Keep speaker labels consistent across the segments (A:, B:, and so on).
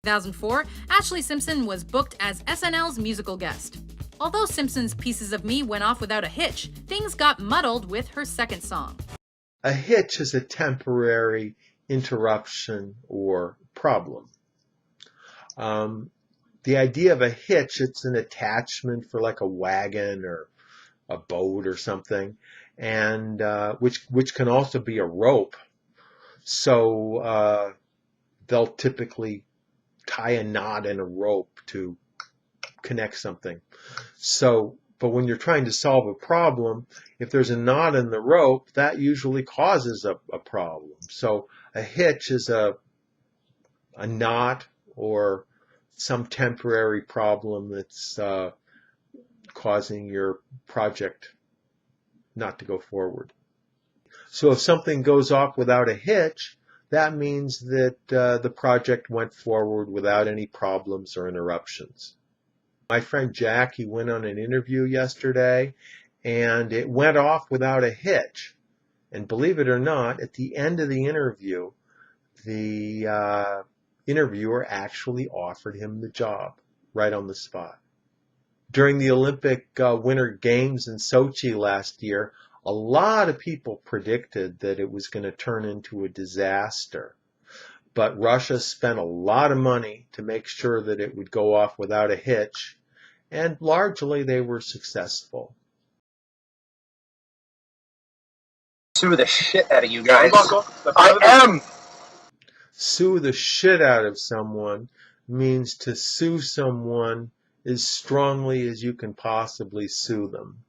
A: 2004, Ashley Simpson was booked as SNL's musical guest. Although Simpson's Pieces of Me went off without a hitch, things got muddled with her second song.
B: A hitch is a temporary interruption or problem. The idea of a hitch, it's an attachment for like a wagon or a boat or something, and which can also be a rope. So they'll typically tie a knot in a rope to connect something. But when you're trying to solve a problem, if there's a knot in the rope, that usually causes a problem. So a hitch is a knot or some temporary problem that's causing your project not to go forward. So if something goes off without a hitch, that means that the project went forward without any problems or interruptions. My friend Jack, he went on an interview yesterday, and it went off without a hitch. And believe it or not, at the end of the interview, the interviewer actually offered him the job right on the spot. During the Olympic Winter Games in Sochi last year, a lot of people predicted that it was going to turn into a disaster. But Russia spent a lot of money to make sure that it would go off without a hitch, and largely they were successful.
C: Sue the shit out of you guys. I am!
B: Sue the shit out of someone means to sue someone as strongly as you can possibly sue them.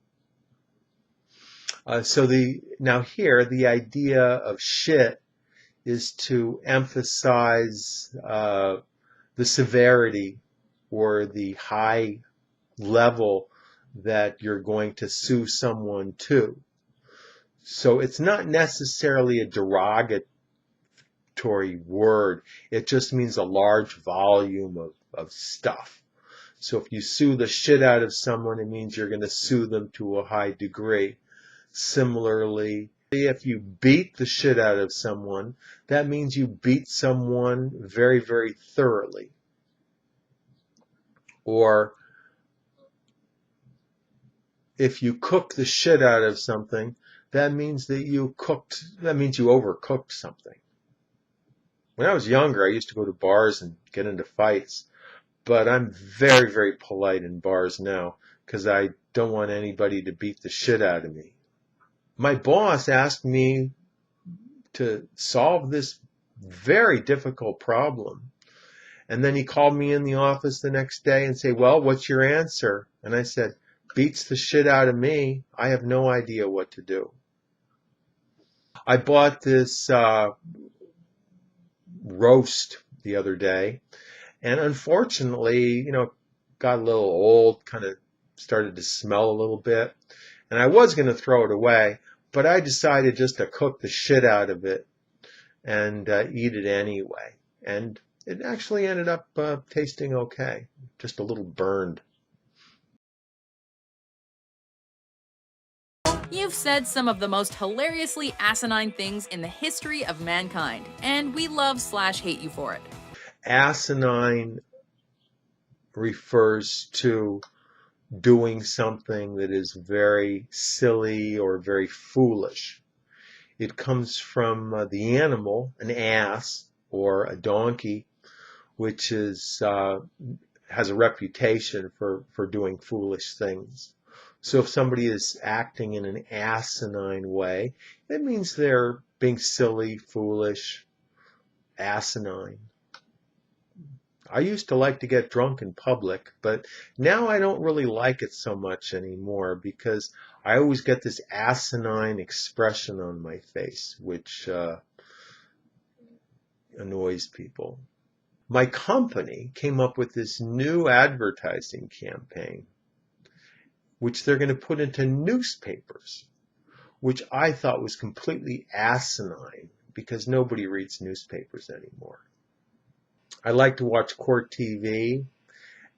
B: Now here, the idea of shit is to emphasize the severity or the high level that you're going to sue someone to. So it's not necessarily a derogatory word. It just means a large volume of stuff. So if you sue the shit out of someone, it means you're going to sue them to a high degree. Similarly, if you beat the shit out of someone, that means you beat someone very, very thoroughly. Or if you cook the shit out of something, that means you overcooked something. When I was younger, I used to go to bars and get into fights, but I'm very, very polite in bars now because I don't want anybody to beat the shit out of me. My boss asked me to solve this very difficult problem. And then he called me in the office the next day and said, "Well, what's your answer?" And I said, "Beats the shit out of me. I have no idea what to do." I bought this roast the other day, and unfortunately, got a little old, kind of started to smell a little bit. And I was going to throw it away, but I decided just to cook the shit out of it and eat it anyway. And it actually ended up tasting okay, just a little burned.
A: You've said some of the most hilariously asinine things in the history of mankind, and we love/hate you for it.
B: Asinine refers to doing something that is very silly or very foolish. It comes from the animal, an ass or a donkey, which has a reputation for doing foolish things. So if somebody is acting in an asinine way, that means they're being silly, foolish, asinine. I used to like to get drunk in public, but now I don't really like it so much anymore because I always get this asinine expression on my face, which annoys people. My company came up with this new advertising campaign, which they're going to put into newspapers, which I thought was completely asinine because nobody reads newspapers anymore. I like to watch court TV,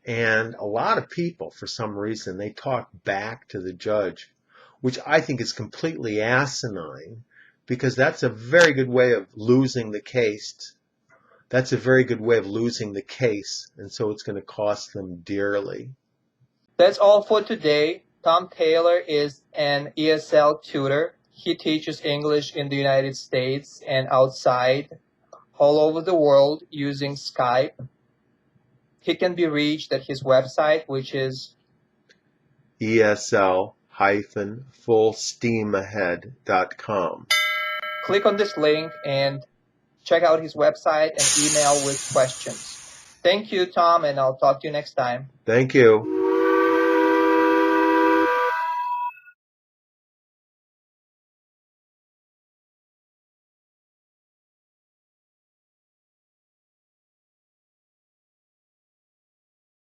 B: and a lot of people, for some reason, they talk back to the judge, which I think is completely asinine because that's a very good way of losing the case. that's a very good way of losing the case, and so it's going to cost them dearly.
D: That's all for today. Tom Taylor is an ESL tutor. He teaches English in the United States and outside, all over the world using Skype. He can be reached at his website, which is
B: ESL-fullsteamahead.com.
D: click on this link and check out his website and email with questions. Thank you, Tom, and I'll talk to you next time.
B: Thank you.